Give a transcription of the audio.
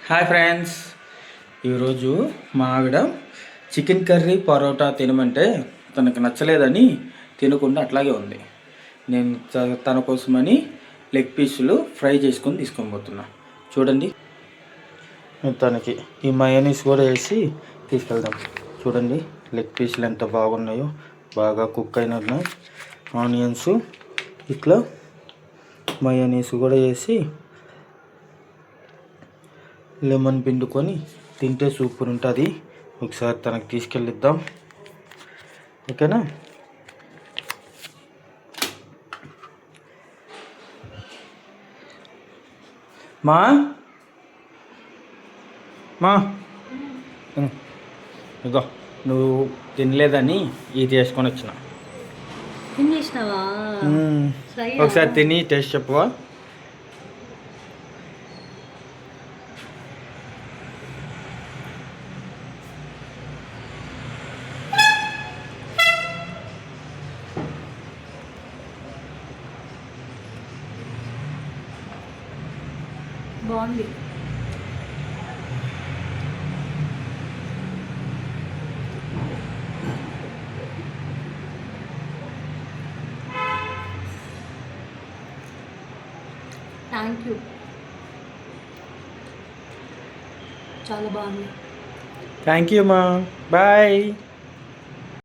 Hi friends, ఈరోజు మా ఆవిడ చికెన్ కర్రీ పరోటా తినమంటే తనకు నచ్చలేదని తినకుండా అట్లాగే ఉంది. నేను తన కోసమని లెగ్ పీసులు ఫ్రై చేసుకొని తీసుకొని పోతున్నా. చూడండి, తనకి ఈ మయోనీస్ కూడా వేసి తీసుకెళ్దాం. చూడండి లెగ్ పీసులు ఎంత బాగున్నాయో, బాగా కుక్ అయిన ఉన్నాయి. ఆనియన్స్ ఇట్లా మయోనీస్ కూడా వేసి లెమన్ పిండుకొని తింటే సూపర్ ఉంటుంది. ఒకసారి తనకు తీసుకెళ్ళిద్దాం, ఓకేనా? మా మా ఇగో నువ్వు తినలేదని ఇది చేసుకొని వచ్చిన. ఒకసారి తిని టేస్ట్ చెప్పవా? బాగుంది. థ్యాంక్ యూ, చాలా బాగుంది. థ్యాంక్ యూ మా, బాయ్.